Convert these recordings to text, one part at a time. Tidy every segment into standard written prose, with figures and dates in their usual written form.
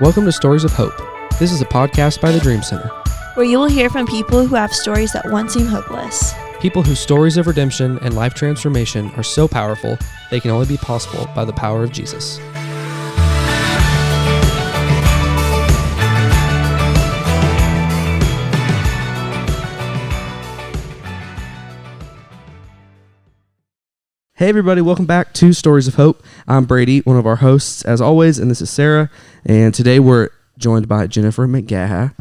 Welcome to Stories of Hope. This is a podcast by the Dream Center. Where you will hear from people who have stories that once seemed hopeless. People whose stories of redemption and life transformation are so powerful, they can only be possible by the power of Jesus. Hey everybody, welcome back to Stories of Hope. I'm Brady, one of our hosts as always, and this is Sarah. And today we're joined by Jennifer McGaha.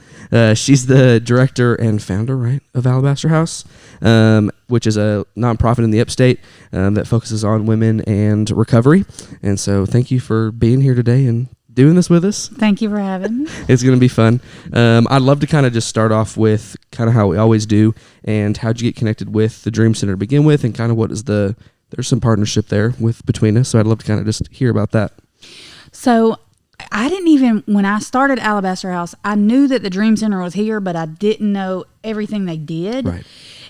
She's the director and founder, right, of Alabaster House, which is a nonprofit in the upstate that focuses on women and recovery. And so thank you for being here today and doing this with us. Thank you for having me. It's going to be fun. I'd love to kind of just start off with kind of how we always do and how'd you get connected with the Dream Center to begin with, and kind of what is there's some partnership there between us. So I'd love to kind of just hear about that. So I didn't even, when I started Alabaster House, I knew that the Dream Center was here, but I didn't know everything they did. Right.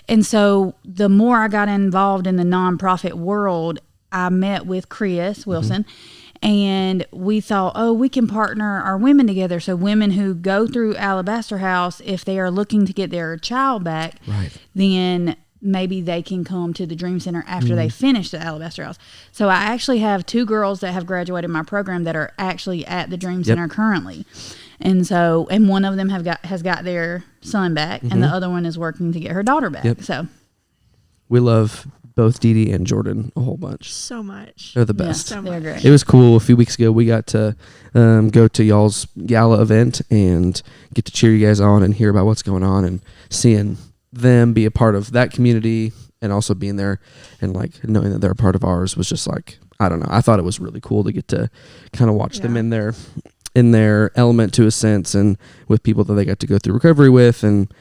And so the more I got involved in the nonprofit world, I met with Chris Wilson, and we thought, we can partner our women together. So women who go through Alabaster House, if they are looking to get their child back, Right. then maybe they can come to the Dream Center after they finish the Alabaster House. So I actually have two girls that have graduated my program that are actually at the Dream Center currently. And so, and one of them has got their son back, and the other one is working to get her daughter back. Yep. So We love both Dee Dee and Jordan a whole bunch. So much. They're the best. yeah, they're great. It was cool. A few weeks ago, we got to go to y'all's gala event and get to cheer you guys on and hear about what's going on, and seeing them be a part of that community and also being there and like knowing that they're a part of ours was just like, I don't know. I thought it was really cool to get to kind of watch them in their element to a sense, and with people that they got to go through recovery with. And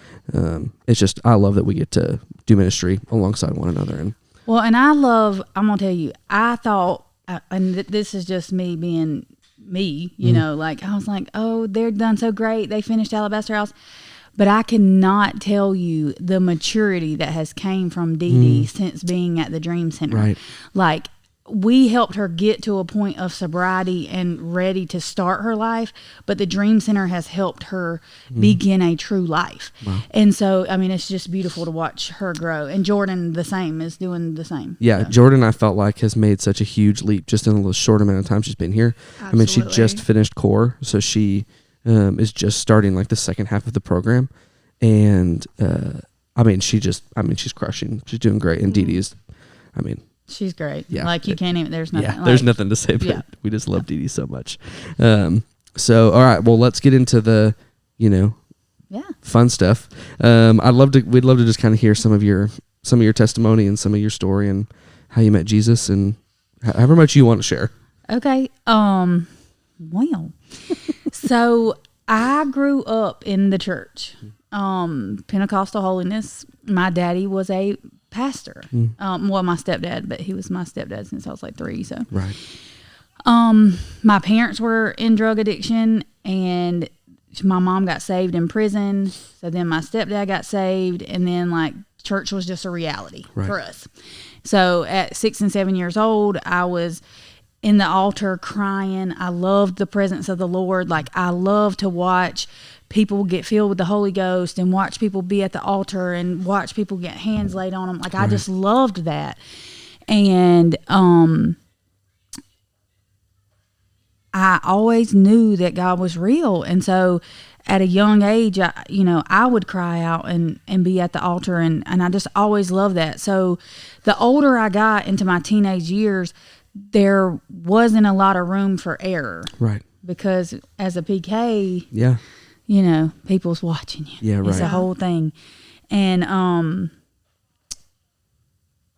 it's just, I love that we get to do ministry alongside one another. And Well, and I'm going to tell you, I thought, and this is just me being me, you know, like I was like, oh, they're done so great. They finished Alabaster House. But I cannot tell you the maturity that has came from Dee Dee since being at the Dream Center. Right. Like, we helped her get to a point of sobriety and ready to start her life, but the Dream Center has helped her begin a true life. Wow. And so, I mean, it's just beautiful to watch her grow. And Jordan, the same, is doing the same. yeah, so. Jordan, I felt like, has made such a huge leap just in a little short amount of time she's been here. Absolutely. I mean, she just finished core, so she is just starting like the second half of the program. And she's crushing. She's doing great. And Dee Dee is, She's great. Yeah. Like, you can't even, there's nothing. yeah, like, there's nothing to say, but yeah. we just love Dee Dee so much. So, all right, well, let's get into the, fun stuff. We'd love to just kind of hear some of your testimony and some of your story and how you met Jesus and however much you want to share. Okay. Well, so I grew up in the church, Pentecostal holiness. My daddy was a pastor. Well, my stepdad, but he was my stepdad since I was like 3. So, Right. My parents were in drug addiction, and my mom got saved in prison. So then my stepdad got saved, and then like church was just a reality for us. So at 6 and 7 years old, I was in the altar crying. I loved the presence of the Lord. Like, I love to watch people get filled with the Holy Ghost and watch people be at the altar and watch people get hands laid on them. Like, I just loved that. And I always knew that God was real. And so at a young age, I would cry out and be at the altar. And I just always loved that. So the older I got into my teenage years, there wasn't a lot of room for error. Right. Because as a PK, Yeah. People's watching you. Yeah, right. It's a whole thing. And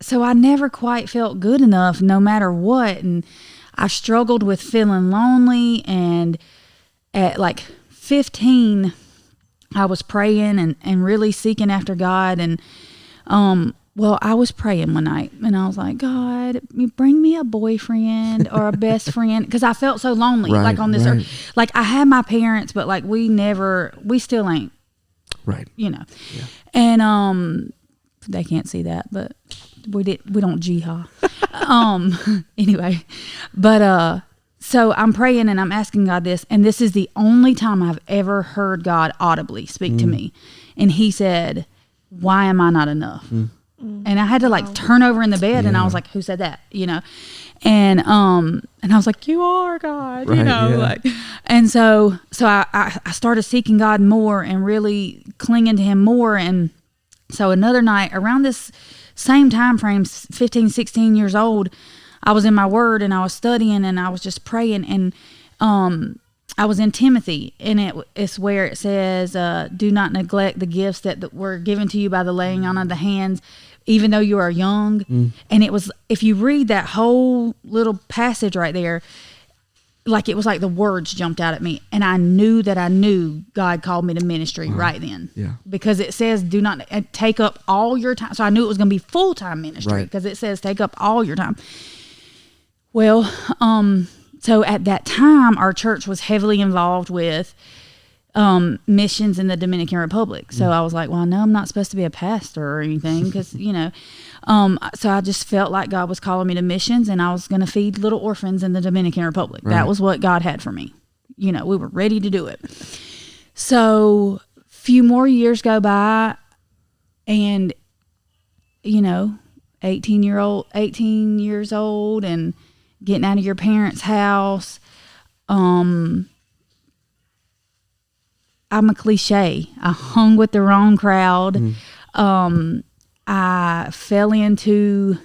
so I never quite felt good enough no matter what. And I struggled with feeling lonely. And at like 15, I was praying and really seeking after God. And I was praying one night, and I was like, God, you bring me a boyfriend or a best friend, because I felt so lonely, like on this earth. Like, I had my parents, but like we still ain't, Right. Yeah. And they can't see that, but we don't jihad. Anyway, but So I'm praying and I'm asking God this, and this is the only time I've ever heard God audibly speak to me. And he said, why am I not enough? And I had to like turn over in the bed and I was like, who said that? You know? And I was like, you are God, you know, like, and so I started seeking God more and really clinging to him more. And so another night around this same time frame, 15, 16 years old, I was in my word and I was studying and I was just praying. And I was in Timothy, and it's where it says, do not neglect the gifts that were given to you by the laying on of the hands, even though you are young. And it was, if you read that whole little passage right there, like it was like the words jumped out at me, and I knew God called me to ministry right then. Yeah. Because it says, do not take up all your time. So I knew it was going to be full-time ministry because it says take up all your time. Well, so at that time, our church was heavily involved with missions in the Dominican Republic. So I was like, well, I know I'm not supposed to be a pastor or anything because, you know. So I just felt like God was calling me to missions, and I was going to feed little orphans in the Dominican Republic. That was what God had for me. You know, we were ready to do it. So a few more years go by, and, you know, 18 years old and getting out of your parents' house. I'm a cliche. I hung with the wrong crowd. I fell into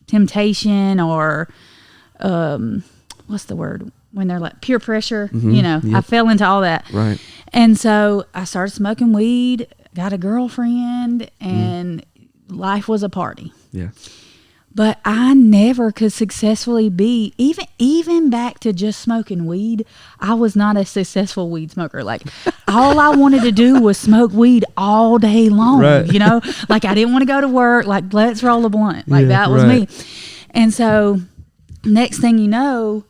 temptation, or what's the word? When they're like peer pressure, you know, I fell into all that. Right. And so I started smoking weed, got a girlfriend, and life was a party. Yeah. But I never could successfully be, even back to just smoking weed, I was not a successful weed smoker. Like, all I wanted to do was smoke weed all day long, you know? Like, I didn't want to go to work. Like, let's roll a blunt. Like, that was me. And so, next thing you know,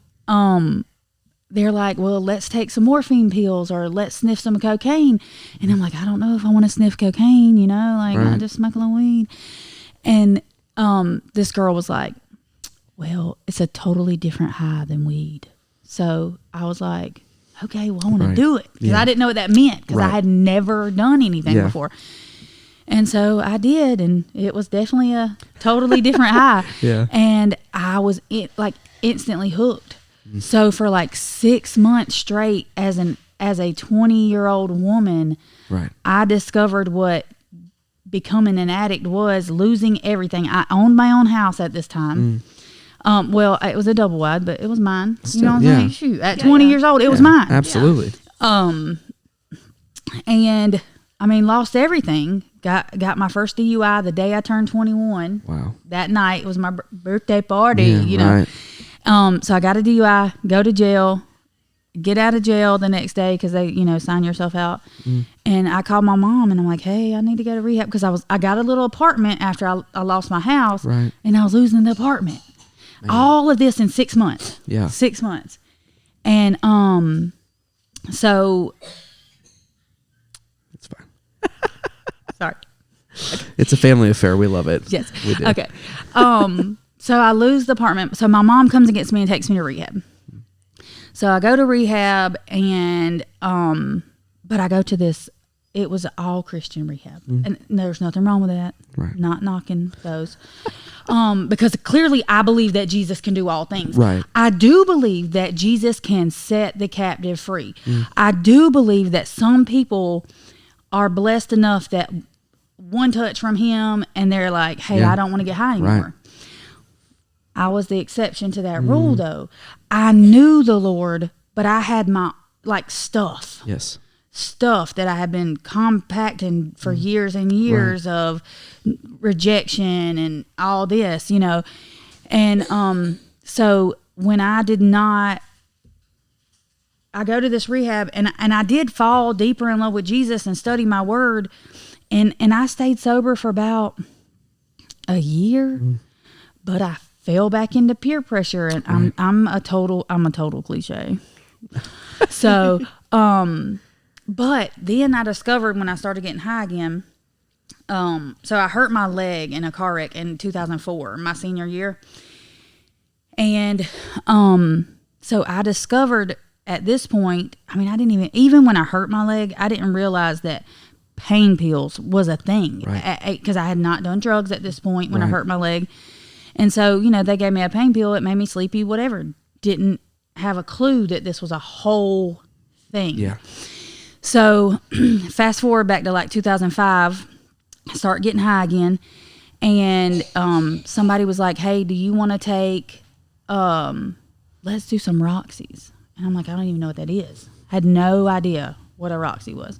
they're like, well, let's take some morphine pills or let's sniff some cocaine. And I'm like, I don't know if I want to sniff cocaine, you know? Like, I just smoke a little weed. And this girl was like, well, it's a totally different high than weed. So I was like, okay, well, I want to do it. Because I didn't know what that meant, because I had never done anything before. And so I did, and it was definitely a totally different high. And I was instantly hooked. So for like 6 months straight, as a 20-year-old woman, I discovered what becoming an addict was, losing everything. I owned my own house at this time. Well, it was a double wide, but it was mine. Still, you know what I'm saying? Shoot, at 20 years old, it was mine. Absolutely. And I mean, lost everything. Got my first DUI the day I turned 21. Wow. That night was my birthday party, you know. So I got a DUI, go to jail, get out of jail the next day because they, you know, sign yourself out. And I called my mom and I'm like, hey, I need to go to rehab because I got a little apartment after I lost my house, and I was losing the apartment. Man. All of this in 6 months. 6 months. And so it's fine. Sorry. It's a family affair. We love it. Yes. We do. Okay. So I lose the apartment. So my mom comes and gets me and takes me to rehab. So I go to rehab, and but I go to this, it was all Christian rehab. And there's nothing wrong with that. Not knocking those. Because clearly I believe that Jesus can do all things. I do believe that Jesus can set the captive free. I do believe that some people are blessed enough that one touch from him and they're like, hey, I don't want to get high anymore. I was the exception to that rule, though. I knew the Lord, but I had my, stuff. Yes. Stuff that I had been compacting for years and years of rejection and all this, you know. And so when I did not, I go to this rehab, and I did fall deeper in love with Jesus and study my word. And I stayed sober for about a year, but I fell back into peer pressure, and I'm a total cliche. So, but then I discovered when I started getting high again, so I hurt my leg in a car wreck in 2004, my senior year. And so I discovered at this point, I mean, I didn't even when I hurt my leg, I didn't realize that pain pills was a thing. Because I had not done drugs at this point when I hurt my leg. And so, they gave me a pain pill. It made me sleepy, whatever. Didn't have a clue that this was a whole thing. Yeah. So fast forward back to like 2005, I start getting high again. And somebody was like, hey, do you want to take, let's do some Roxy's. And I'm like, I don't even know what that is. I had no idea what a Roxy was.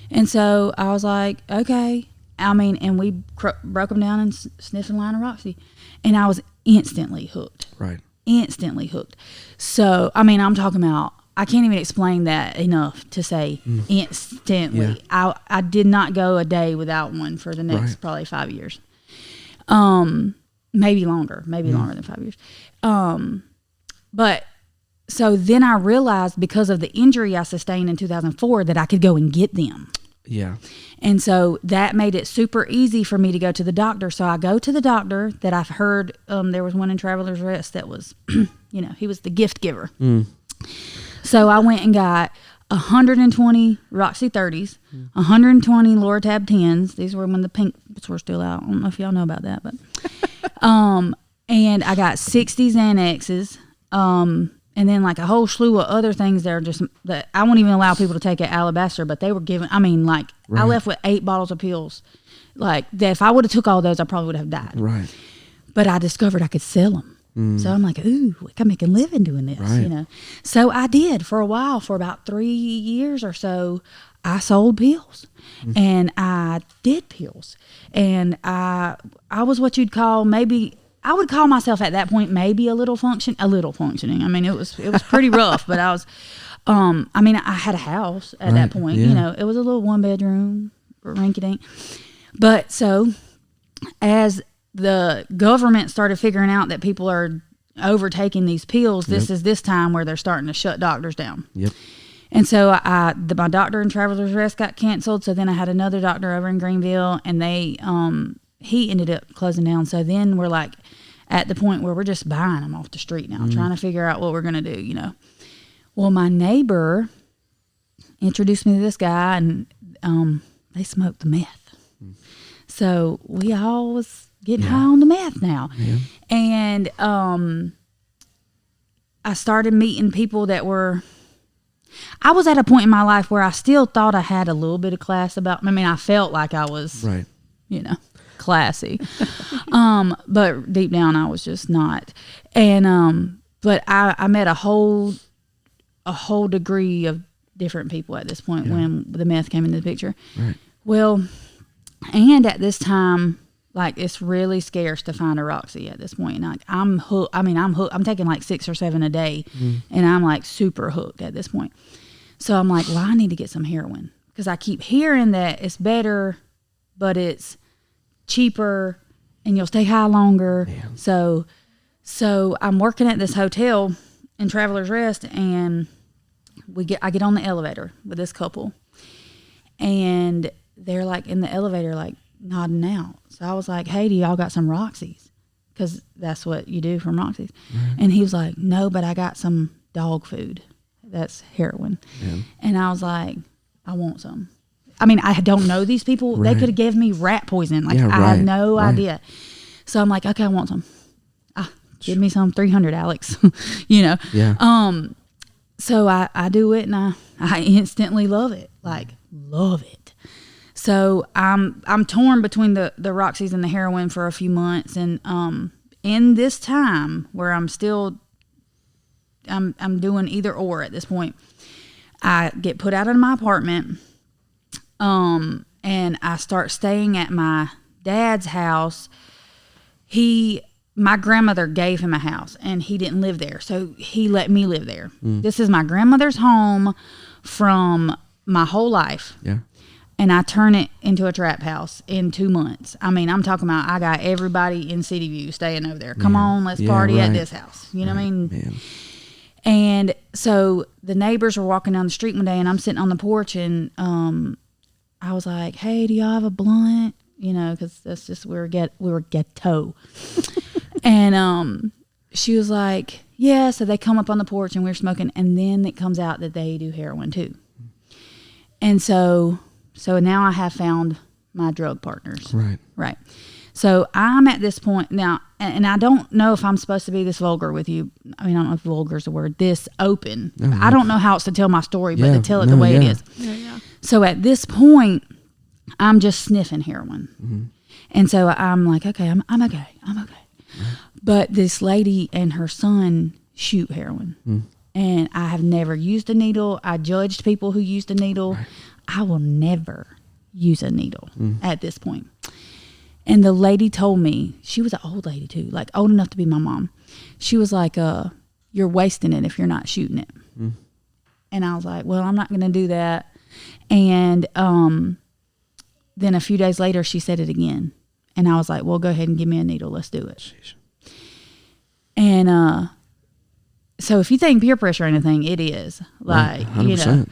And so I was like, okay. I mean, and we broke them down and sniffed a line of Roxy. And I was instantly hooked. Right. Instantly hooked. So, I mean, I'm talking about, I can't even explain that enough to say instantly. Yeah. I did not go a day without one for the next probably 5 years. Maybe longer than 5 years. But so then I realized because of the injury I sustained in 2004 that I could go and get them. Yeah. And so that made it super easy for me to go to the doctor. So I go to the doctor that I've heard, there was one in Traveler's Rest that was, he was the gift giver. So I went and got 120 Roxy 30s, 120 Loratab 10s. These were when the pinks were still out. I don't know if y'all know about that, but, and I got 60 Xanaxes, and then like a whole slew of other things that I won't even allow people to take at Alabaster, but they were given, I mean, like I left with 8 bottles of pills. Like that if I would have took all those, I probably would have died. Right. But I discovered I could sell them. So I'm like, ooh, we can make a living doing this, So I did for a while, for about 3 years or so. I sold pills and I did pills. And I was what you'd call I would call myself at that point maybe a little functioning. I mean, it was pretty rough, but I was, I had a house at that point. Yeah. It was a little 1-bedroom, rinky-dink. But so as the government started figuring out that people are overtaking these pills, this is this time where they're starting to shut doctors down. Yep. And so my doctor in Traveler's Rest got canceled. So then I had another doctor over in Greenville, and he ended up closing down. So then we're like at the point where we're just buying them off the street now, trying to figure out what we're going to do, Well, my neighbor introduced me to this guy, and they smoked the meth. So we all was getting high on the meth now. Yeah. And I started meeting people that I was at a point in my life where I still thought I had a little bit of class about me. I mean, I felt like I was, classy. But deep down I was just not. And, but I met a whole degree of different people at this point when the meth came into the picture. Right. Well, and at this time, like, it's really scarce to find a Roxy at this point. Like, I'm hooked. I'm hooked. I'm taking like 6 or 7 a day, and I'm like super hooked at this point. So I'm like, well, I need to get some heroin because I keep hearing that it's better, but it's cheaper, and you'll stay high longer. Man. So I'm working at this hotel in Traveler's Rest, and I get on the elevator with this couple, and they're like in the elevator, like nodding out. So I was like, hey, do y'all got some Roxy's? Because that's what you do from Roxy's. And he was like, no, but I got some dog food. That's heroin. Yeah. And I was like, I want some. I mean, I don't know these people. They could have given me rat poison. Like, I had no idea. So I'm like, okay, I want some. Give me some 300, Alex. Yeah. So I do it, and I instantly love it. Like, love it. So I'm torn between the Roxy's and the heroin for a few months, and in this time where I'm doing either or at this point, I get put out of my apartment, and I start staying at my dad's house. My grandmother gave him a house, and he didn't live there, so he let me live there. This is my grandmother's home from my whole life. Yeah. And I turn it into a trap house in 2 months. I mean, I'm talking about I got everybody in City View staying over there. Come on, let's party at this house. You know what I mean? Man. And so the neighbors were walking down the street one day, and I'm sitting on the porch, and I was like, hey, do y'all have a blunt? Because that's just, we were ghetto. And she was like, yeah. So they come up on the porch and we're smoking, and then it comes out that they do heroin too. And so now I have found my drug partners. Right. So I'm at this point now, and I don't know if I'm supposed to be this vulgar with you. I mean, I don't know if vulgar is a word. This open. I don't know how else to tell my story, but to tell it the way it is. Yeah. So at this point, I'm just sniffing heroin. And so I'm like, okay, I'm okay. But this lady and her son shoot heroin. And I have never used a needle. I judged people who used a needle. I will never use a needle at this point. And the lady told me, she was an old lady too, like old enough to be my mom. She was like, you're wasting it if you're not shooting it. And I was like, well, I'm not going to do that. And then a few days later, she said it again. And I was like, well, go ahead and give me a needle. Let's do it. Jeez. And so if you think peer pressure or anything, it is. Like, 100%.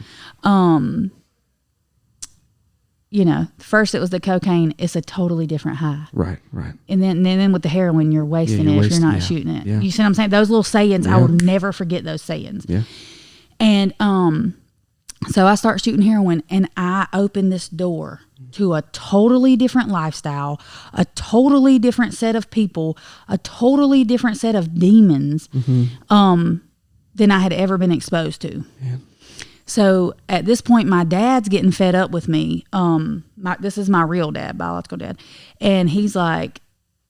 First it was the cocaine. It's a totally different high. Right. And then with the heroin, you're wasting it if you're not shooting it. Yeah. You see what I'm saying? Those little sayings, I will never forget those sayings. Yeah. And so I start shooting heroin, and I open this door to a totally different lifestyle, a totally different set of people, a totally different set of demons than I had ever been exposed to. Yeah. So at this point, my dad's getting fed up with me. This is my real dad, biological dad. And he's like,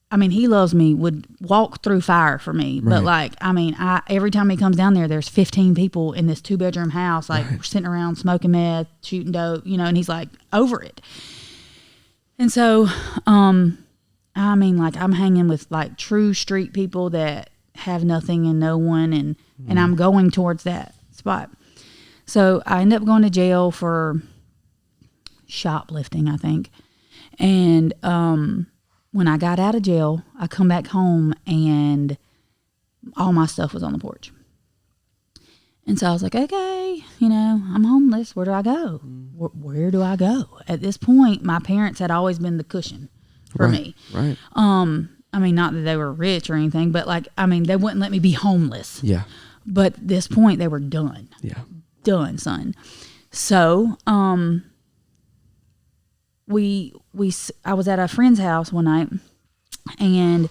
he loves me, would walk through fire for me. Right. But every time he comes down there's 15 people in this 2-bedroom house, sitting around smoking meth, shooting dope, and he's like over it. And so, I'm hanging with like true street people that have nothing and no one. And I'm going towards that spot. So I end up going to jail for shoplifting, I think. And, when I got out of jail, I come back home and all my stuff was on the porch. And so I was like, okay, I'm homeless. Where do I go? Where do I go? At this point, my parents had always been the cushion for me. Right. Not that they were rich or anything, but they wouldn't let me be homeless. Yeah. But at this point, they were done. Yeah. Done, son. So, I was at a friend's house one night, and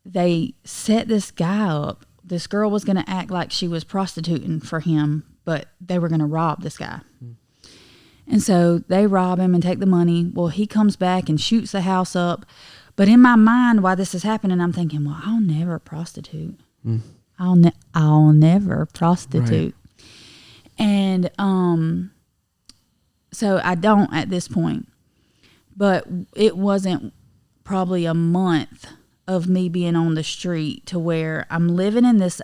they set this guy up. This girl was going to act like she was prostituting for him, but they were going to rob this guy. And so they rob him and take the money. Well, he comes back and shoots the house up. But in my mind, while this is happening, I'm thinking, well, I'll never prostitute. I'll never prostitute. Right. And so I don't at this point. But it wasn't probably a month of me being on the street to where I'm living in this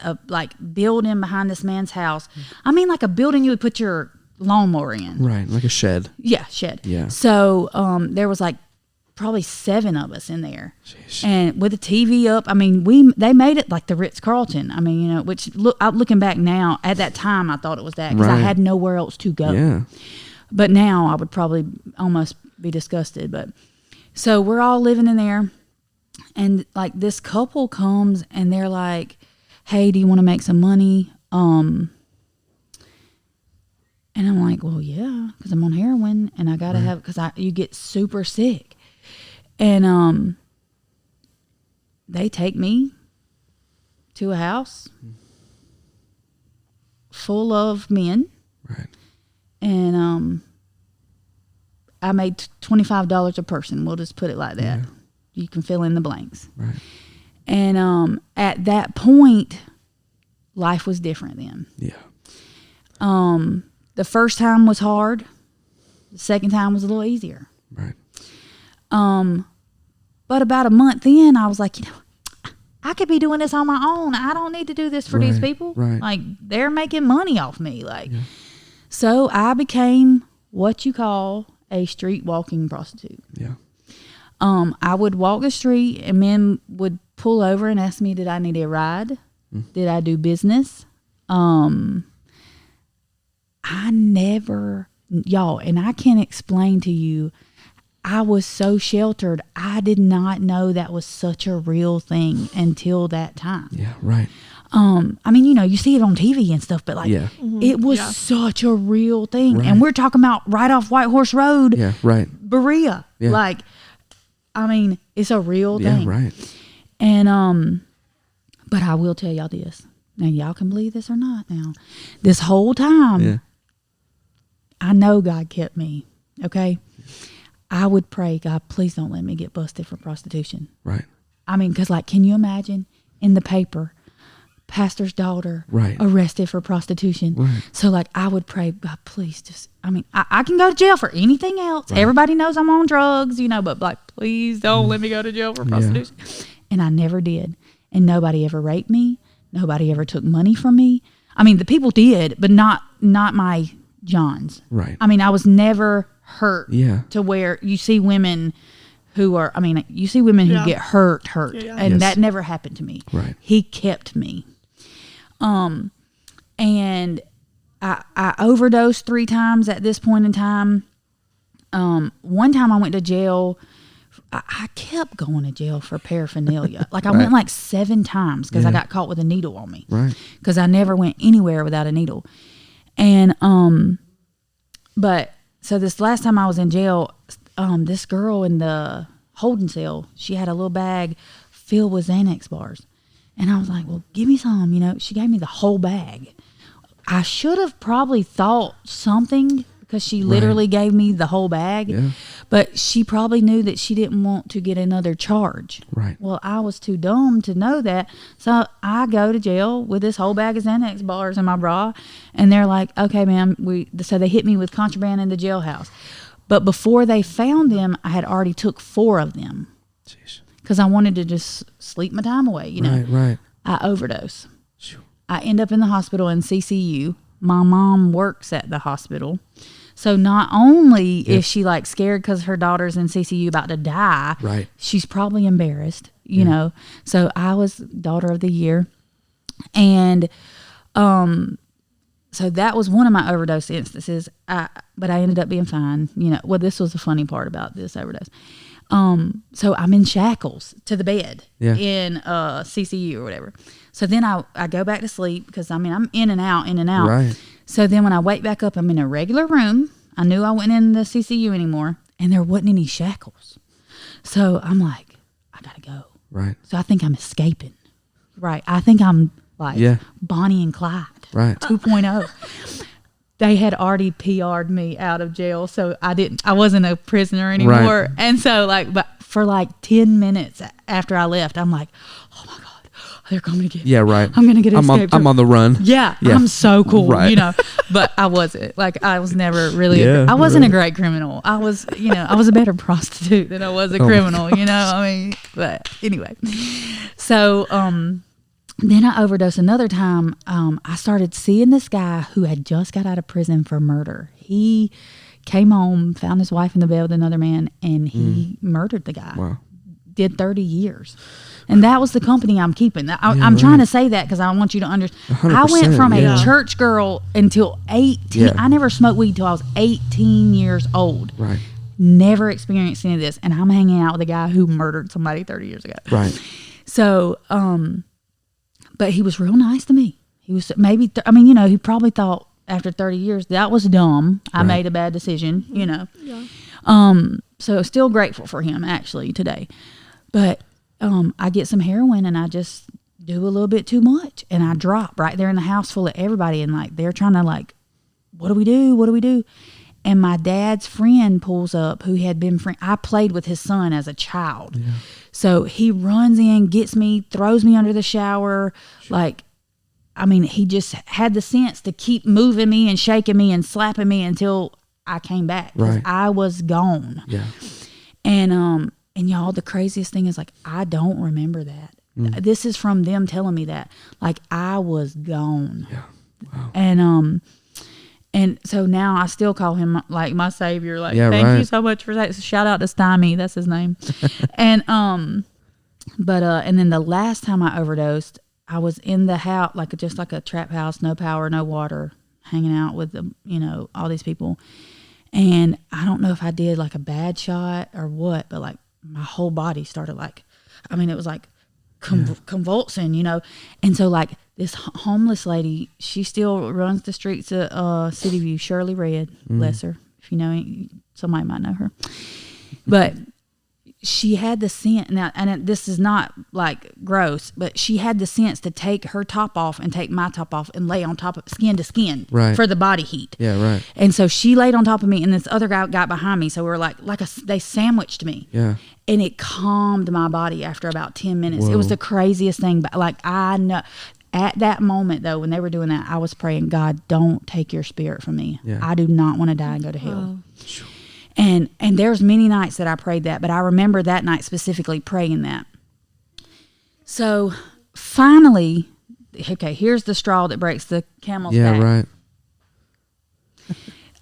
building behind this man's house. Like a building you would put your lawnmower in. Right, like a shed. Yeah, shed. Yeah. So there was probably 7 of us in there. Jeez. And with the TV up, they made it like the Ritz-Carlton. Which looking back now, at that time I thought it was that because I had nowhere else to go. Yeah. But now I would probably almost be disgusted. But so we're all living in there, and this couple comes and they're like, "Hey, do you want to make some money?" And I'm like, "Well, yeah, because I'm on heroin and I gotta have because you get super sick." And they take me to a house full of men. Right. And I made $25 a person. We'll just put it like that. Yeah. You can fill in the blanks. Right. And at that point, life was different then. Yeah. The first time was hard. The second time was a little easier. Right. But about a month in, I was like, I could be doing this on my own. I don't need to do this for these people. Right. They're making money off me. So I became what you call a street walking prostitute. Yeah. I would walk the street and men would pull over and ask me, did I need a ride? Did I do business? I never, y'all, and I can't explain to you I was so sheltered. I did not know that was such a real thing until that time. Yeah, right. I mean, you see it on TV and stuff, but like, it was such a real thing. Right. And we're talking about right off White Horse Road. Yeah, right. Berea. Yeah. Like, I mean, it's a real thing. Yeah, right. And, but I will tell y'all this. Now, y'all can believe this or not now. This whole time, I know God kept me, okay? I would pray, God, please don't let me get busted for prostitution. Right. I mean, because, like, can you imagine in the paper, pastor's daughter arrested for prostitution? Right. So, like, I would pray, God, please just, I mean, I can go to jail for anything else. Right. Everybody knows I'm on drugs, but, like, please don't let me go to jail for prostitution. Yeah. And I never did. And nobody ever raped me. Nobody ever took money from me. I mean, the people did, but not my Johns. Right. I mean, I was never hurt to where you see women who are, you see women who get hurt. Yeah. And that never happened to me. Right. He kept me. And I overdosed 3 times at this point in time. One time I went to jail. I kept going to jail for paraphernalia. Like I went like 7 times because I got caught with a needle on me. Right. Because I never went anywhere without a needle. And, but so this last time I was in jail, this girl in the holding cell, she had a little bag filled with Xanax bars. And I was like, well, give me some, she gave me the whole bag. I should have probably thought something because she literally gave me the whole bag. Yeah. But she probably knew that she didn't want to get another charge. Right. Well, I was too dumb to know that. So I go to jail with this whole bag of Xanax bars in my bra. And they're like, okay, ma'am. So they hit me with contraband in the jailhouse. But before they found them, I had already took 4 of them. Jeez. Because I wanted to just sleep my time away, Right. I overdose. I end up in the hospital in CCU. My mom works at the hospital. So not only is she like scared because her daughter's in CCU about to die, right, she's probably embarrassed, you know. So I was daughter of the year. And so that was one of my overdose instances. But I ended up being fine. Well, this was the funny part about this overdose. So I'm in shackles to the bed in CCU or whatever. So then I go back to sleep because I'm in and out. Right. So then when I wake back up, I'm in a regular room. I knew I wasn't in the CCU anymore, and there wasn't any shackles. So I'm like, I gotta go. Right. So I think I'm escaping. Right. I think I'm like Bonnie and Clyde. Right. 2.0. They had already PR'd me out of jail, so I wasn't a prisoner anymore. Right. And so but for 10 minutes after I left, I'm like, oh my God, they're coming to get me. Yeah, right. I'm going to get escaped. I'm on the run. Yeah, I'm so cool, but I wasn't. I was never really, I wasn't a great criminal. I was, I was a better prostitute than I was a criminal, but anyway. So, then I overdosed another time. I started seeing this guy who had just got out of prison for murder. He came home, found his wife in the bed with another man, and he murdered the guy. Wow. Did 30 years. And that was the company I'm keeping. I'm trying to say that because I want you to understand. I went from a church girl until 18. Yeah. I never smoked weed until I was 18 years old. Right. Never experienced any of this. And I'm hanging out with a guy who murdered somebody 30 years ago. Right. So, but he was real nice to me. He was maybe, he probably thought after 30 years, that was dumb. I made a bad decision, Yeah. So still grateful for him actually today. But I get some heroin and I just do a little bit too much. And I drop right there in the house full of everybody. And they're trying to what do we do? What do we do? And my dad's friend pulls up who had been I played with his son as a child. Yeah. So he runs in, gets me, throws me under the shower. He just had the sense to keep moving me and shaking me and slapping me until I came back. Right. I was gone. Yeah. And y'all, the craziest thing is I don't remember that. This is from them telling me that. I was gone. Yeah. Wow. And so now I still call him my savior. Thank you so much for that. Shout out to Stymie, that's his name. And and then the last time I overdosed, I was in the house, just like a trap house, no power, no water, hanging out with all these people. And I don't know if I did like a bad shot or what, but like my whole body started like, I mean, it was like convulsing, you know. And so like this homeless lady, she still runs the streets of City View, Shirley Red, bless her. If you know, somebody might know her. But she had the sense, now, and this is not like gross, but she had the sense to take her top off and take my top off and lay on top of skin to skin for the body heat. Yeah, right. And so she laid on top of me, and this other guy got behind me. So we were they sandwiched me. Yeah. And it calmed my body after about 10 minutes. Whoa. It was the craziest thing. But like, I know at that moment though, when they were doing that, I was praying, God, don't take your spirit from me. Yeah. I do not want to die and go to hell. Wow. And there's many nights that I prayed that, but I remember that night specifically praying that. So finally, okay, here's the straw that breaks the camel's back. Yeah,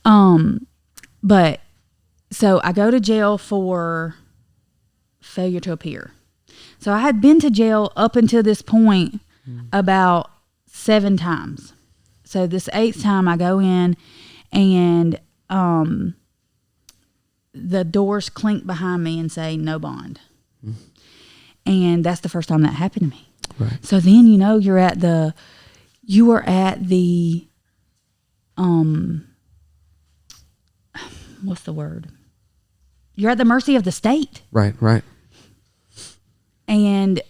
right. But so I go to jail for failure to appear. So I had been to jail up until this point about 7 times. So this 8th time I go in, and the doors clink behind me and say no bond. And that's the first time that happened to me. Right. So then, you know, you are at the what's the word? You're at the mercy of the state. Right, right. And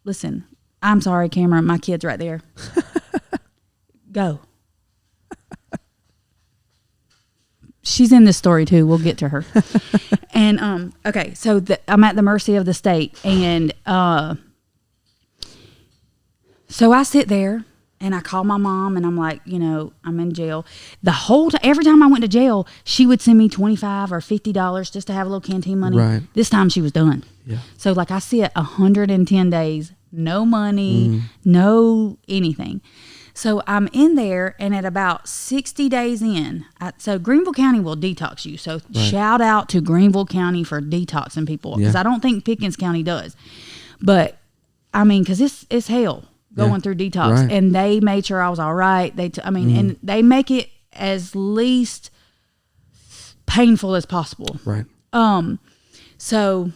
listen, I'm sorry, Cameron, my kid's right there. Go. She's in this story too. We'll get to her. And okay, so I'm at the mercy of the state, and so I sit there and I call my mom, and I'm like, you know, I'm in jail. The whole time, every time I went to jail, she would send me $25 or $50 just to have a little canteen money. Right. This time she was done. Yeah. So like I sit 110 days, no money, no anything. So I'm in there, and at about 60 days in, so Greenville County will detox you. So shout out to Greenville County for detoxing people, because I don't think Pickens County does. But I mean, because it's hell going through detox, and they made sure I was all right. And they make it as least painful as possible. Right. So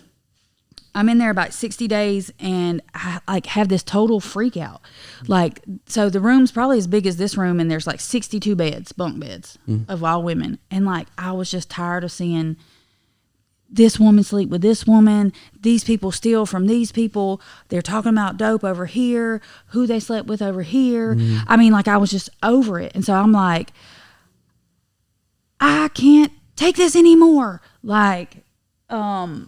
I'm in there about 60 days, and I like have this total freak out. Like, so the room's probably as big as this room, and there's like 62 beds, bunk beds of all women. And like, I was just tired of seeing this woman sleep with this woman, these people steal from these people. They're talking about dope over here, who they slept with over here. I mean, like, I was just over it. And so I'm like, I can't take this anymore. Like, the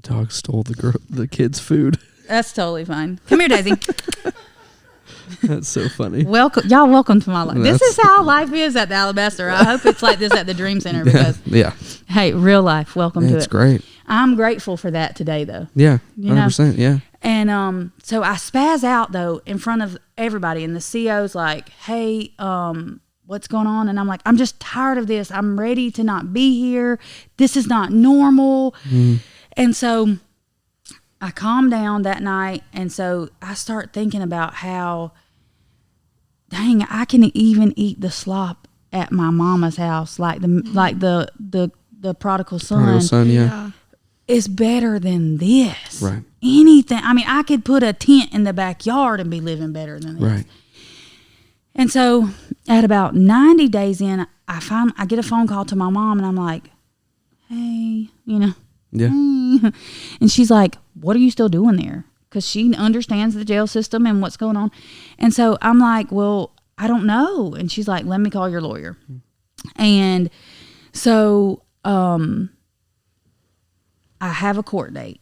dog stole the kid's food. that's totally fine. Come here, Daisy. That's so funny. Welcome to my life. This is how life is at the Alabaster. I hope it's like this at the Dream Center, because hey, real life. Welcome to it. It's great. I'm grateful for that today, though. Yeah, 100%. Yeah. And so I spaz out though in front of everybody, and the CO's like, "Hey, what's going on?" And I'm like, "I'm just tired of this. I'm ready to not be here. This is not normal." And so I calmed down that night, and so I start thinking about how, dang, I can even eat the slop at my mama's house, like the prodigal son. Prodigal son, yeah. Is better than this. Right. Anything. I mean, I could put a tent in the backyard and be living better than this. Right. And so at about 90 days in, I get a phone call to my mom, and I'm like, "Hey, you know." Yeah. And she's like, "What are you still doing there?" Because she understands the jail system and what's going on. And so I'm like, "Well, I don't know." And she's like, "Let me call your lawyer." And so I have a court date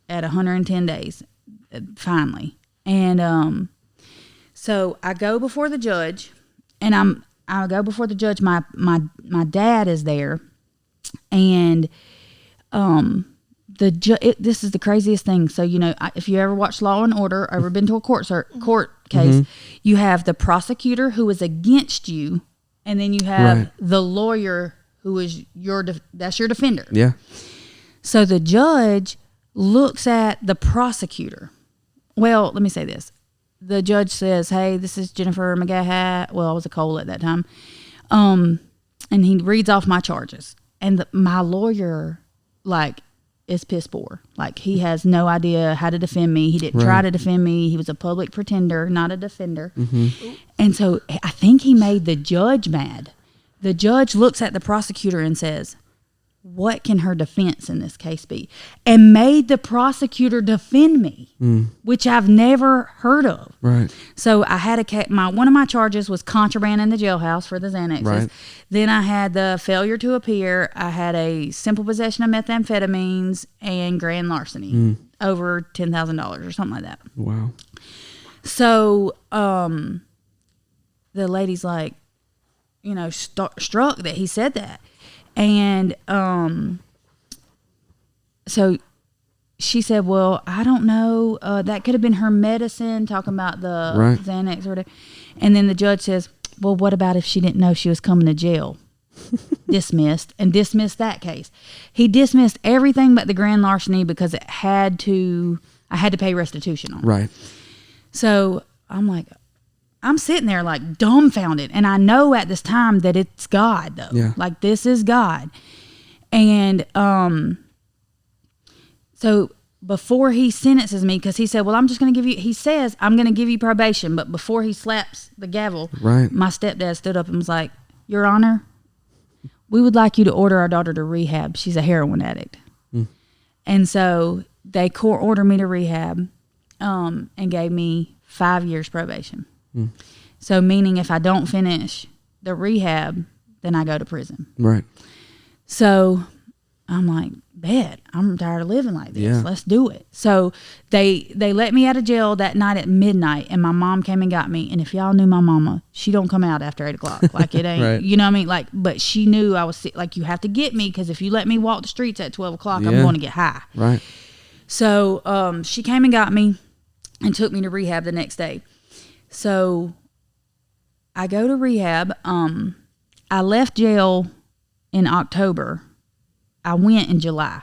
at 110 days, finally. And so I go before the judge, and I go before the judge. My dad is there, and this is the craziest thing. So, you know, if you ever watched Law and Order, or ever been to a court case, you have the prosecutor who is against you, and then you have the lawyer who is that's your defender. Yeah. So the judge looks at the prosecutor. Well, let me say this. The judge says, "Hey, this is Jennifer McGaha." Well, I was a Cole at that time. And he reads off my charges. And my lawyer, like, is piss poor. Like, he has no idea how to defend me. He didn't try to defend me. He was a public pretender, not a defender. And so I think he made the judge mad. The judge looks at the prosecutor and says, what can her defense in this case be? And made the prosecutor defend me, which I've never heard of. Right. So I had one of my charges was contraband in the jailhouse for the Xanaxes. Right. Then I had the failure to appear. I had a simple possession of methamphetamines and grand larceny over $10,000 or something like that. Wow. So the lady's like, struck that he said that. And so she said, well, I don't know. That could have been her medicine, talking about the Xanax or whatever. And then the judge says, well, what about if she didn't know she was coming to jail? Dismissed that case. He dismissed everything but the grand larceny because I had to pay restitution on it. Right. So I'm sitting there like dumbfounded, and I know at this time that it's God though. Yeah. Like, this is God. And so before he sentences me, because he said, well, I'm going to give you probation, but before he slaps the gavel, my stepdad stood up and was like, Your Honor, we would like you to order our daughter to rehab. She's a heroin addict. And so they court ordered me to rehab and gave me 5 years probation. So meaning if I don't finish the rehab, then I go to prison. Right. So I'm like, bet, I'm tired of living like this. Yeah. Let's do it. So they let me out of jail that night at midnight, and my mom came and got me. And if y'all knew my mama, she don't come out after 8 o'clock. Like, it ain't, right. You know what I mean? Like, but she knew I was sick. Like, you have to get me, because if you let me walk the streets at 12 o'clock, I'm going to get high. Right. So she came and got me and took me to rehab the next day. So I go to rehab. I left jail in October. I went in July.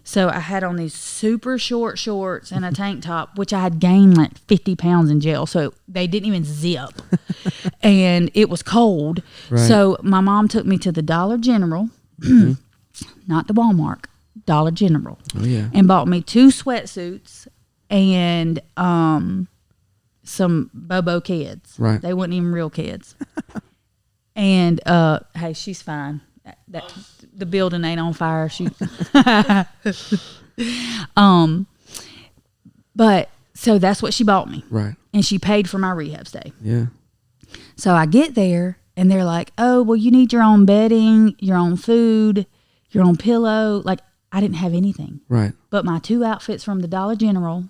So I had on these super short shorts and a tank top, which I had gained like 50 pounds in jail. So they didn't even zip. And it was cold. Right. So my mom took me to the Dollar General, not the Walmart, Dollar General. Oh, yeah. And bought me 2 sweatsuits and some Bobo kids. Right. They weren't even real kids. And hey, she's fine. The building ain't on fire. But so that's what she bought me. Right. And she paid for my rehab stay. Yeah. So I get there and they're like, oh, well, you need your own bedding, your own food, your own pillow. Like, I didn't have anything. Right. But my 2 outfits from the Dollar General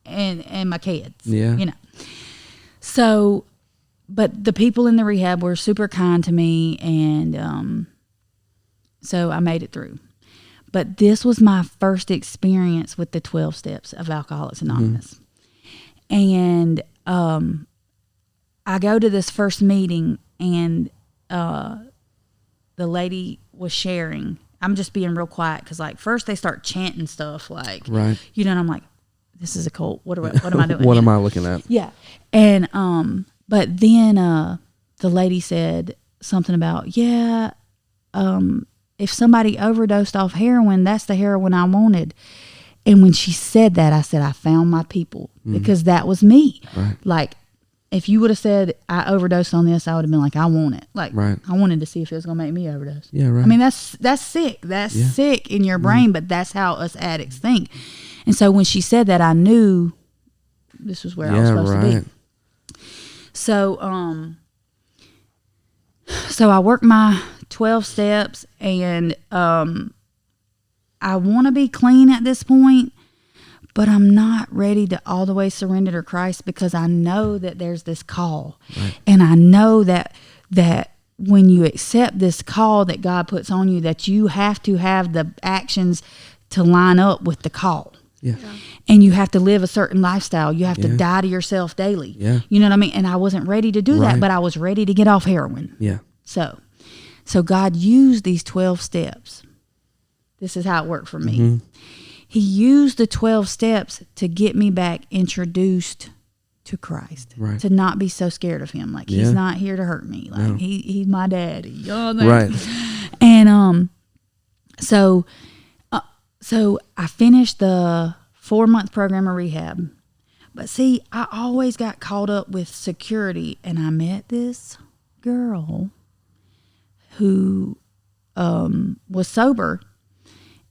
and my kids. Yeah. So, but the people in the rehab were super kind to me, and so I made it through. But this was my first experience with the 12 steps of Alcoholics Anonymous. And I go to this first meeting, and the lady was sharing. I'm just being real quiet because, like, first they start chanting stuff, like, right. And I'm like, this is a cult. What am I doing? What am I looking at? Yeah. And but then the lady said something about, if somebody overdosed off heroin, that's the heroin I wanted. And when she said that, I said, I found my people, because that was me. Right. Like, if you would have said I overdosed on this, I would have been like, I want it. Like, right. I wanted to see if it was going to make me overdose. Yeah, right. I mean, that's sick. That's sick in your brain, but that's how us addicts think. And so when she said that, I knew this was where I was supposed to be. So, so I worked my 12 steps, and I want to be clean at this point, but I'm not ready to all the way surrender to Christ, because I know that there's this call. Right. And I know that when you accept this call that God puts on you, that you have to have the actions to line up with the call. Yeah. And you have to live a certain lifestyle. You have to die to yourself daily. Yeah. You know what I mean? And I wasn't ready to do that, but I was ready to get off heroin. Yeah. So God used these 12 steps. This is how it worked for me. He used the 12 steps to get me back introduced to Christ, Right. to not be so scared of him. Like, he's not here to hurt me. Like, No. he's my daddy. You know what I mean? Right. And so I finished the 4-month program of rehab. But see, I always got caught up with security, and I met this girl who was sober,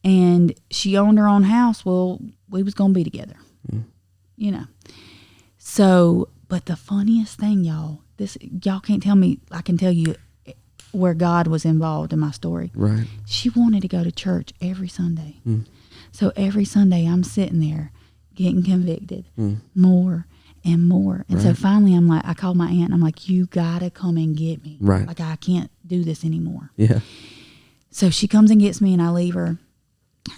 and she owned her own house. Well, we was gonna be together, you know. So, but the funniest thing, y'all can't tell me. I can tell you where God was involved in my story. Right. She wanted to go to church every Sunday. So every Sunday I'm sitting there getting convicted more and more. And so finally I'm like, I called my aunt and I'm like, you gotta come and get me. Right. Like, I can't do this anymore. Yeah. So she comes and gets me, and I leave her,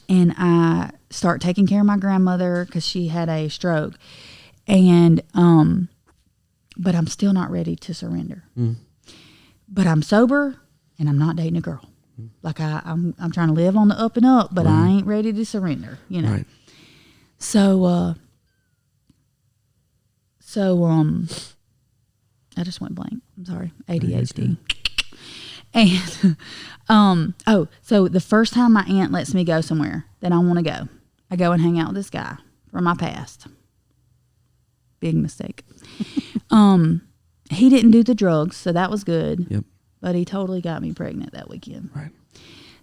and I start taking care of my grandmother because she had a stroke. And but I'm still not ready to surrender. But I'm sober, and I'm not dating a girl. Like, I'm trying to live on the up and up, but I ain't ready to surrender, you know. Right. So I just went blank. I'm sorry. ADHD. And so the first time my aunt lets me go somewhere that I want to go, I go and hang out with this guy from my past. Big mistake. He didn't do the drugs, so that was good. Yep. But he totally got me pregnant that weekend. Right.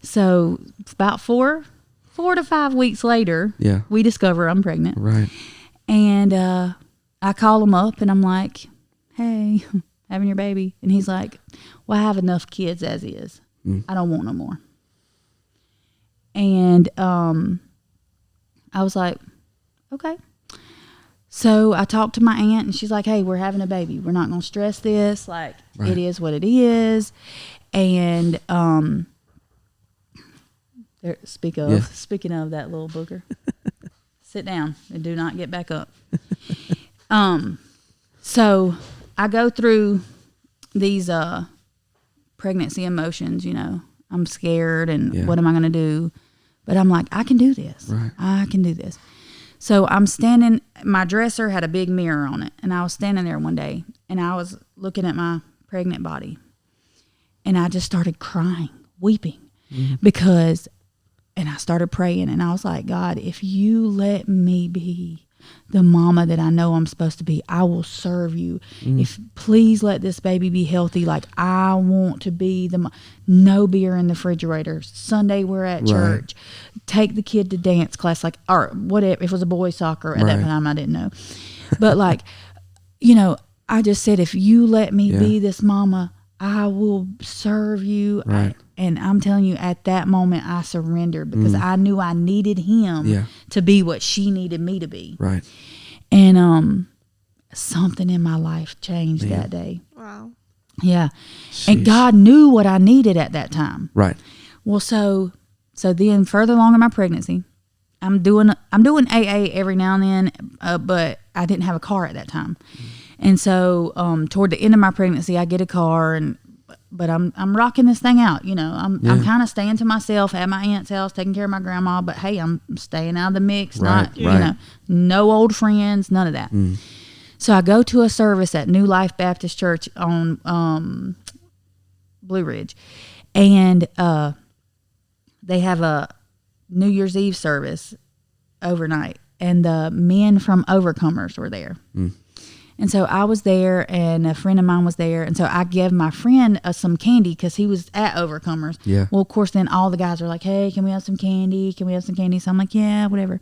So about 4 to 5 weeks later, we discover I'm pregnant. Right. And I call him up, and I'm like, hey, having your baby. And he's like, well, I have enough kids as is. I don't want no more. And I was like, okay. So I talked to my aunt, and she's like, hey, we're having a baby. We're not going to stress this. Like, it is what it is. And speaking of that little booger, sit down and do not get back up. So I go through these pregnancy emotions, you know. I'm scared, and what am I going to do? But I'm like, I can do this. Right. I can do this. So I'm standing, my dresser had a big mirror on it, and I was standing there one day, and I was looking at my pregnant body, and I just started crying, weeping, because, and I started praying, and I was like, God, if you let me be the mama that I know I'm supposed to be, I will serve you. If please let this baby be healthy. Like, I want to be no beer in the refrigerator. Sunday we're at church. Take the kid to dance class, like, or whatever. If it was a boys soccer at that time, I didn't know. But like, you know, I just said, if you let me be this mama, I will serve you. Right. And I'm telling you, at that moment, I surrendered because I knew I needed him to be what she needed me to be. Right. And something in my life changed that day. Wow. Yeah. Sheesh. And God knew what I needed at that time. Right. Well, so then further along in my pregnancy, I'm doing AA every now and then, but I didn't have a car at that time. And so toward the end of my pregnancy, I get a car, but I'm rocking this thing out, you know. I'm kind of staying to myself at my aunt's house, taking care of my grandma. But hey, I'm staying out of the mix. Not you know, no old friends, none of that. So I go to a service at New Life Baptist Church on Blue Ridge, and they have a New Year's Eve service overnight, and the men from Overcomers were there. And so I was there, and a friend of mine was there. And so I gave my friend some candy because he was at Overcomers. Yeah. Well, of course, then all the guys are like, hey, can we have some candy? Can we have some candy? So I'm like, yeah, whatever.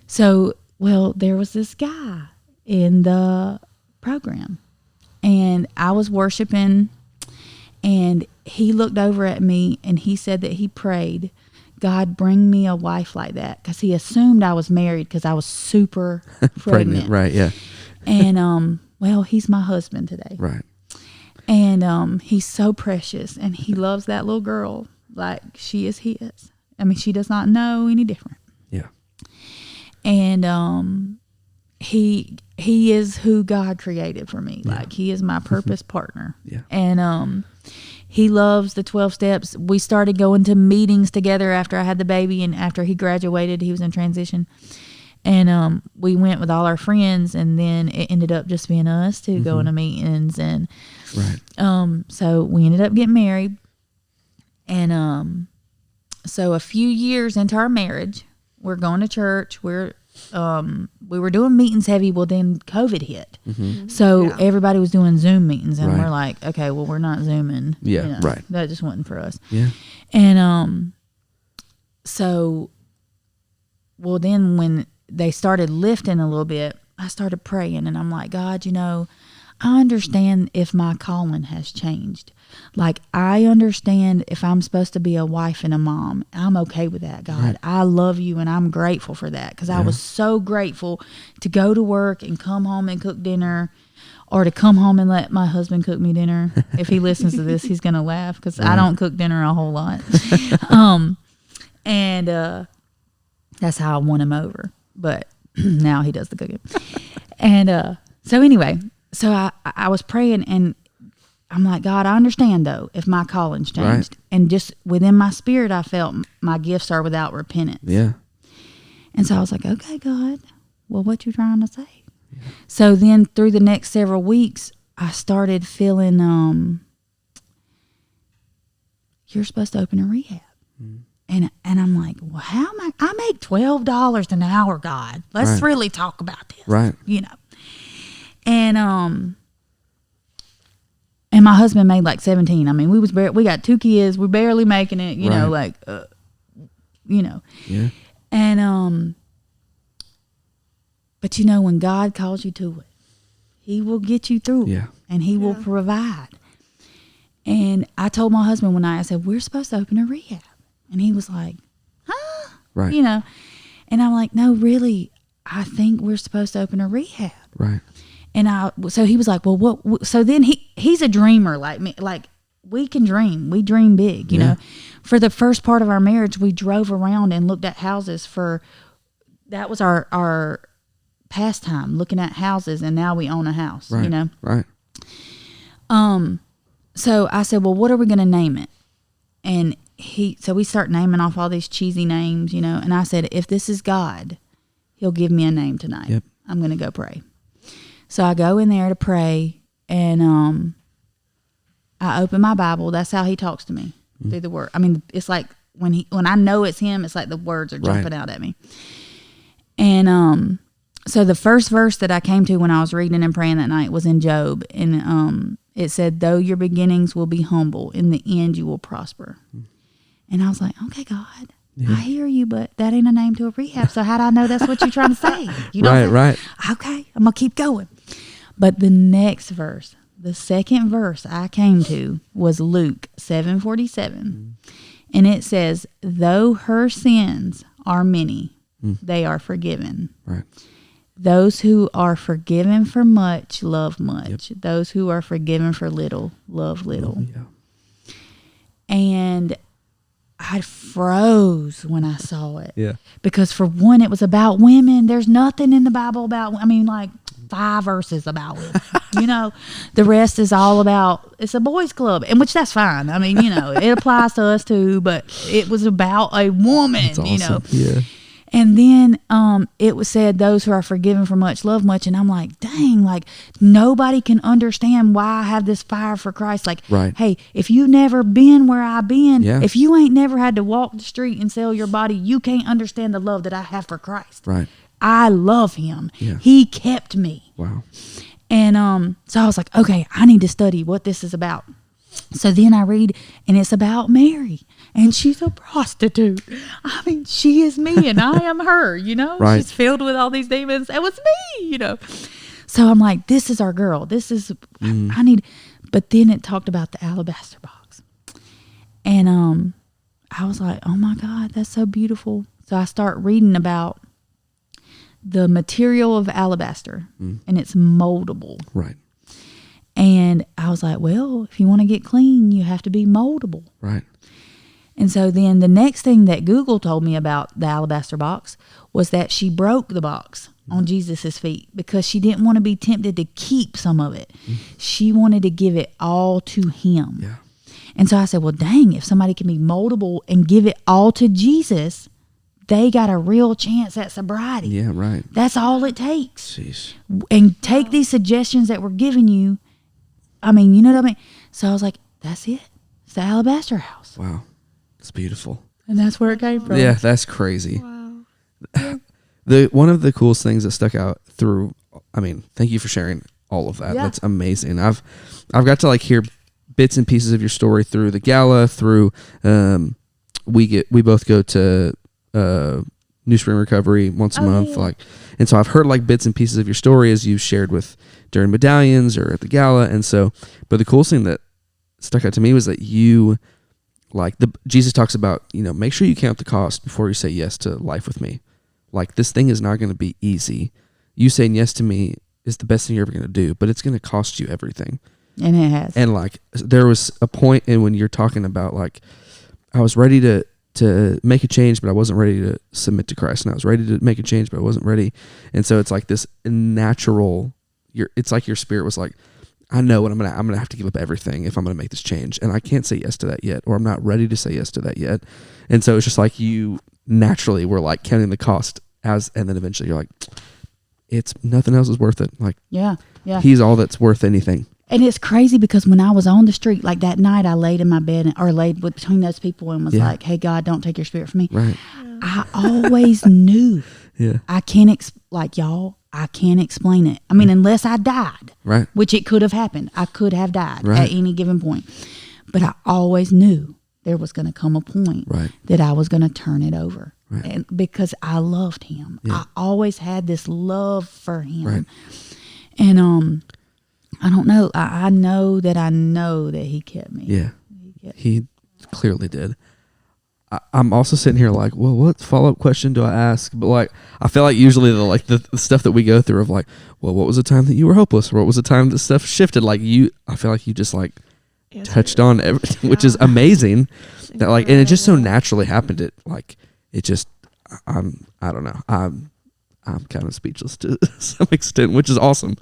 So, well, there was this guy in the program, and I was worshiping, and he looked over at me, and he said that he prayed, God, bring me a wife like that, because he assumed I was married because I was super pregnant. Right, yeah. And, well, he's my husband today. Right. And he's so precious, and he loves that little girl like she is his. I mean, she does not know any different. Yeah. And he is who God created for me. Like, he is my purpose partner. Yeah. And he loves the 12 steps. We started going to meetings together after I had the baby, and after he graduated, he was in transition. And we went with all our friends, and then it ended up just being us two going to meetings. And so we ended up getting married. And so a few years into our marriage, we're going to church. We were doing meetings heavy. Well, then COVID hit. So everybody was doing Zoom meetings, and we're like, okay, well, we're not Zooming. Yeah, you know, right. That just wasn't for us. Yeah. And so, well, then when they started lifting a little bit, I started praying, and I'm like, God, you know, I understand if my calling has changed. Like, I understand if I'm supposed to be a wife and a mom. I'm okay with that, God. Right. I love you, and I'm grateful for that, because I was so grateful to go to work and come home and cook dinner, or to come home and let my husband cook me dinner. If he listens to this, he's going to laugh, because I don't cook dinner a whole lot. And that's how I won him over. But now he does the cooking. And so anyway, so I was praying, and I'm like, God, I understand, though, if my calling's changed. Right. And just within my spirit, I felt my gifts are without repentance. Yeah. And so I was like, okay, God, well, what you trying to say? Yeah. So then through the next several weeks, I started feeling, you're supposed to open a rehab. And I'm like, well, how am I make $12 an hour, God. Let's really talk about this. Right. You know. And my husband made like 17. I mean, we got 2 kids. We're barely making it, you know, like, you know. Yeah. And, but you know, when God calls you to it, he will get you through it. Yeah. And he will provide. And I told my husband one night, I said, we're supposed to open a rehab. And he was like, huh? Right. You know. And I'm like, no, really, I think we're supposed to open a rehab. Right. And so he was like, well, what? So then he's a dreamer like me. Like, we can dream. We dream big, you know. For the first part of our marriage, we drove around and looked at houses that was our pastime, looking at houses, and now we own a house, you know. Right. So I said, well, what are we going to name it? And so we start naming off all these cheesy names, you know. And I said, if this is God, he'll give me a name tonight. Yep. I'm going to go pray. So I go in there to pray, and I open my Bible. That's how he talks to me, through the word. I mean, it's like when I know it's him, it's like the words are jumping out at me. And so the first verse that I came to when I was reading and praying that night was in Job, and it said, though your beginnings will be humble, in the end you will prosper. And I was like, okay, God. Yeah. I hear you, but that ain't a name to a rehab. So how do I know that's what you're trying to say? You know, right. Okay, I'm gonna keep going. But the next verse, the second verse I came to was Luke 7:47, and it says, "Though her sins are many, they are forgiven. Right. Those who are forgiven for much love much. Yep. Those who are forgiven for little love little." Yeah. And I froze when I saw it. Yeah. Because for one, it was about women. There's nothing in the Bible about, I mean, like 5 verses about women. You know, the rest is all about, it's a boys club, and which that's fine. I mean, you know, it applies to us too, but it was about a woman, that's awesome. You know. Yeah. And then it was said, those who are forgiven for much love much. And I'm like, dang, like nobody can understand why I have this fire for Christ. Like, hey, if you never been where I've been, if you ain't never had to walk the street and sell your body, you can't understand the love that I have for Christ. Right. I love him. Yeah. He kept me. Wow. And so I was like, okay, I need to study what this is about. So then I read, and it's about Mary, and she's a prostitute. I mean, she is me, and I am her, you know? Right. She's filled with all these demons. It was me, you know? So I'm like, this is our girl. This is, I need, but then it talked about the alabaster box. And I was like, oh my God, that's so beautiful. So I start reading about the material of alabaster, and it's moldable. Right. And I was like, well, if you want to get clean, you have to be moldable. Right. And so then the next thing that Google told me about the alabaster box was that she broke the box on Jesus's feet because she didn't want to be tempted to keep some of it. She wanted to give it all to him. Yeah. And so I said, well, dang, if somebody can be moldable and give it all to Jesus, they got a real chance at sobriety. Yeah, right. That's all it takes. Jeez. And take these suggestions that we're giving you. I mean, you know what I mean? So I was like, that's it. It's the Alabaster House. Wow. It's beautiful. And that's where it came from. Yeah, that's crazy. Wow. One of the coolest things that stuck out through, I mean, thank you for sharing all of that. Yeah. That's amazing. I've got to like hear bits and pieces of your story through the gala, through we both go to New Spring Recovery once a month, like, and so I've heard like bits and pieces of your story as you shared with during medallions or at the gala, and so, but the coolest thing that stuck out to me was that you, like, Jesus talks about, you know, make sure you count the cost before you say yes to life with me. Like, this thing is not going to be easy. You saying yes to me is the best thing you're ever going to do, but it's going to cost you everything. And it has. And like, there was a point in when you're talking about like, I was ready to make a change, but I wasn't ready to submit to Christ. And I was ready to make a change, but I wasn't ready. And so it's like this natural, it's like your spirit was like, I know what I'm gonna have to give up everything if I'm gonna make this change, and I can't say yes to that yet, or I'm not ready to say yes to that yet. And so it's just like you naturally were like counting the cost and then eventually you're like, it's nothing else is worth it. Like, yeah. He's all that's worth anything. And it's crazy because when I was on the street, like that night, I laid in my bed or laid between those people and was like, "Hey, God, don't take your spirit from me." Right. I always knew. Yeah. I can't I can't explain it. I mean, unless I died, Right. which it could have happened. I could have died Right. at any given point. But I always knew there was going to come a point Right. that I was going to turn it over. Right. And because I loved him. Yeah. I always had this love for him. Right. And I don't know. I know that he kept me. Yeah. He clearly did. I'm also sitting here like, well, what follow-up question do I ask? But like, I feel like usually the stuff that we go through of like, well, what was the time that you were hopeless? Or what was the time that stuff shifted? Like I feel like you just like touched on everything, which is amazing. That like, and it just so naturally happened. It like, it just, I don't know. I'm kind of speechless to some extent, which is awesome.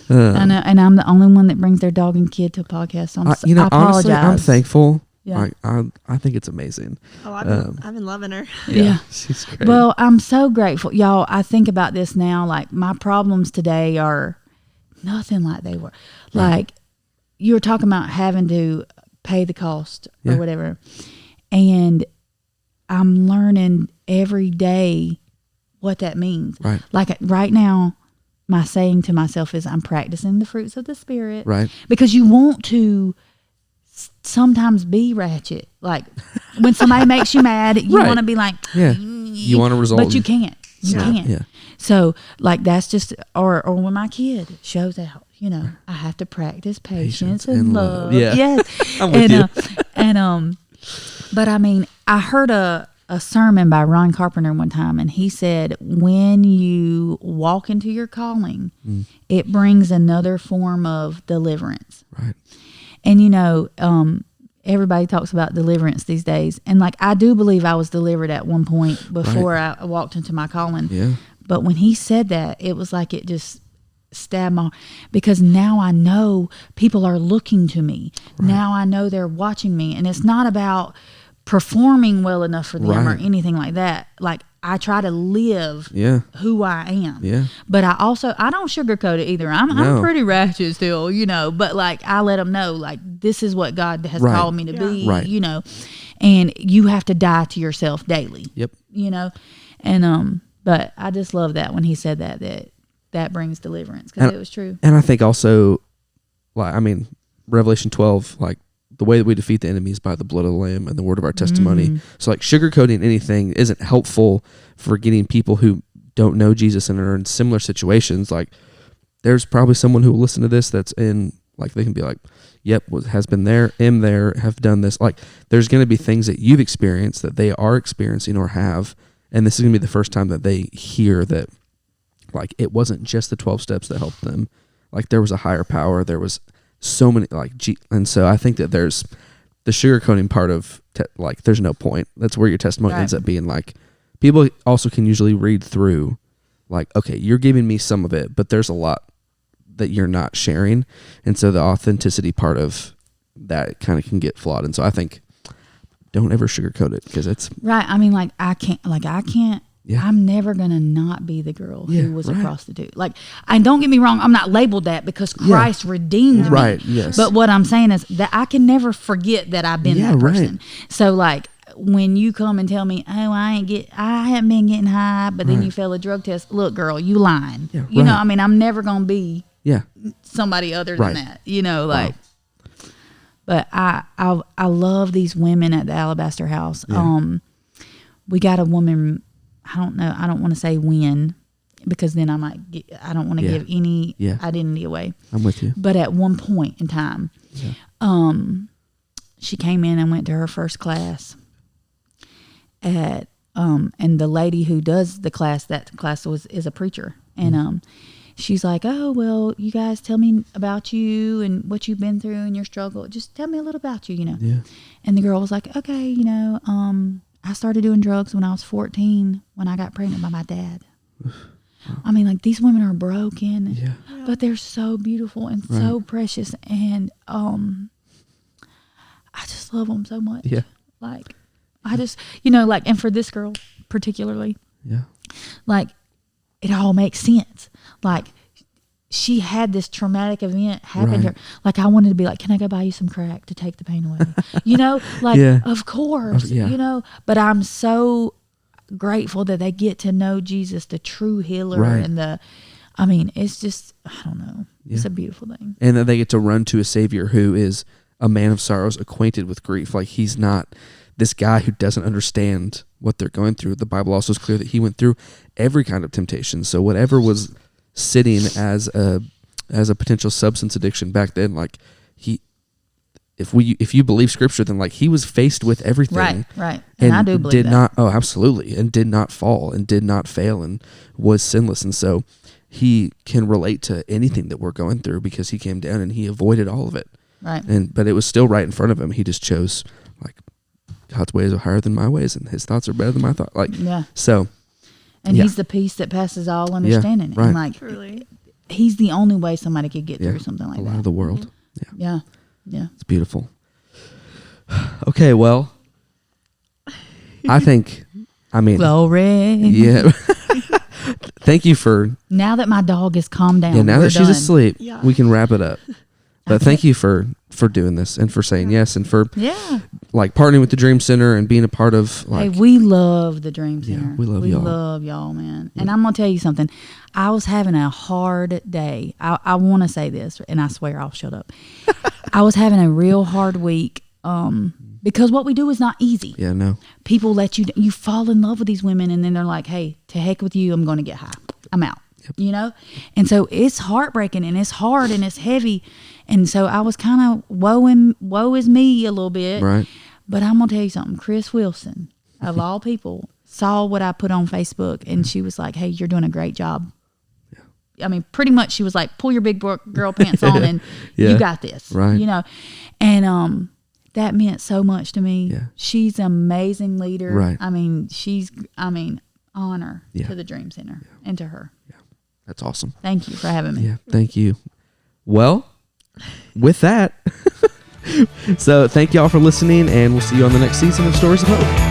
I know, and I'm the only one that brings their dog and kid to a podcast. I apologize. Honestly, I'm thankful. Yeah. I think it's amazing. Oh, I've been loving her. Yeah. She's great. Well, I'm so grateful. Y'all, I think about this now, like my problems today are nothing like they were. Right. Like you were talking about having to pay the cost or Yeah. whatever. And I'm learning every day what that means. Right. Like right now, my saying to myself is I'm practicing the fruits of the Spirit. Right. Because you want to sometimes be ratchet. Like when somebody makes you mad, you Right. want to be like, Yeah. You want to resolve. but you can't. You can't. Yeah. So like that's just, or when my kid shows out, you know, I have to practice patience and love. Yeah. Yes. I'm with you. But I mean, I heard a sermon by Ron Carpenter one time, and he said, when you walk into your calling, it brings another form of deliverance. Right. And you know, everybody talks about deliverance these days, and like I do believe I was delivered at one point before I walked into my calling. Yeah. But when he said that, it was like it just stabbed my, because now I know people are looking to me. Right. Now I know they're watching me, and it's not about performing well enough for them or anything like that. Like I try to live who I am. Yeah. But I don't sugarcoat it either. I'm pretty ratchet still, you know, but like I let them know like this is what God has called me to be, you know, and you have to die to yourself daily. Yep. You know, and but I just love that when he said that brings deliverance, because it was true. And I think also, like, I mean, Revelation 12, like, the way that we defeat the enemy is by the blood of the Lamb and the word of our testimony. Mm-hmm. So, like, sugarcoating anything isn't helpful for getting people who don't know Jesus and are in similar situations. Like, there's probably someone who will listen to this that's in, like, they can be like, yep, has been there, am there, have done this. Like, there's going to be things that you've experienced that they are experiencing or have, and this is going to be the first time that they hear that, like, it wasn't just the 12 steps that helped them. Like, there was a higher power. There was so many, like, and so I think that there's the sugarcoating part of, like, there's no point. That's where your testimony ends up being, like, people also can usually read through, like, okay, you're giving me some of it, but there's a lot that you're not sharing. And so the authenticity part of that kind of can get flawed. And so I think don't ever sugarcoat it, because it's right. I mean, like I can't. Yeah. I'm never gonna not be the girl who was right. a prostitute. Like, and don't get me wrong, I'm not labeled that because Christ redeemed me. Right. Yes. But what I'm saying is that I can never forget that I've been that person. Right. So like when you come and tell me, oh, I haven't been getting high, but then you fail a drug test. Look, girl, you lying. Yeah, you know, I mean, I'm never gonna be somebody other than that. You know, like. Wow. But I love these women at the Alabaster House. Yeah. We got a woman. I don't know. I don't want to say when, because then I don't want to give any identity away. I'm with you. But at one point in time, she came in and went to her first class and the lady who does the class, is a preacher. And, she's like, oh, well, you guys tell me about you and what you've been through and your struggle. Just tell me a little about you, you know? Yeah. And the girl was like, okay, you know, I started doing drugs when I was 14 when I got pregnant by my dad. I mean, like, these women are broken, but they're so beautiful and so precious. And I just love them so much. Yeah. Like, I just, you know, like, and for this girl particularly, like, it all makes sense. Like, she had this traumatic event happen to her. Like, I wanted to be like, can I go buy you some crack to take the pain away? You know, like, of course, you know, but I'm so grateful that they get to know Jesus, the true healer. And I mean, it's just, I don't know. It's a beautiful thing. And then they get to run to a Savior who is a man of sorrows, acquainted with grief. Like, he's not this guy who doesn't understand what they're going through. The Bible also is clear that he went through every kind of temptation. So whatever was sitting as a potential substance addiction back then, like, if you believe Scripture, then like he was faced with everything, right, and I do believe absolutely, and did not fall and did not fail and was sinless, and so he can relate to anything that we're going through because he came down and he avoided all of it, right? But it was still right in front of him. He just chose, like, God's ways are higher than my ways, and His thoughts are better than my thoughts. Like, so. And He's the peace that passes all understanding. Right. And like, truly, He's the only way somebody could get through something like that. A lot of the world. Yeah. It's beautiful. Okay, well, I think, glory. Yeah. Thank you for. Now that my dog is calmed down. Yeah, now that she's asleep, we can wrap it up. But thank you for doing this and for saying yes and for like partnering with the Dream Center and being a part of, like, hey, we love the Dream Center. Yeah, we love y'all. We love y'all, man. And I'm gonna tell you something. I was having a hard day. I want to say this, and I swear I'll shut up. I was having a real hard week because what we do is not easy. Yeah, no. People let you fall in love with these women, and then they're like, hey, to heck with you, I'm going to get high. I'm out. Yep. You know? And so it's heartbreaking, and it's hard, and it's heavy. And so I was kind of woe is me a little bit. Right. But I'm going to tell you something. Chris Wilson, of all people, saw what I put on Facebook, and she was like, hey, you're doing a great job. I mean, pretty much she was like, pull your big girl pants on and you got this, right? You know, and that meant so much to me. Yeah. She's an amazing leader. Right. I mean, honor to the Dream Center and to her. Yeah, that's awesome. Thank you for having me. Yeah, thank you. Well, with that, so thank y'all for listening, and we'll see you on the next season of Stories of Hope.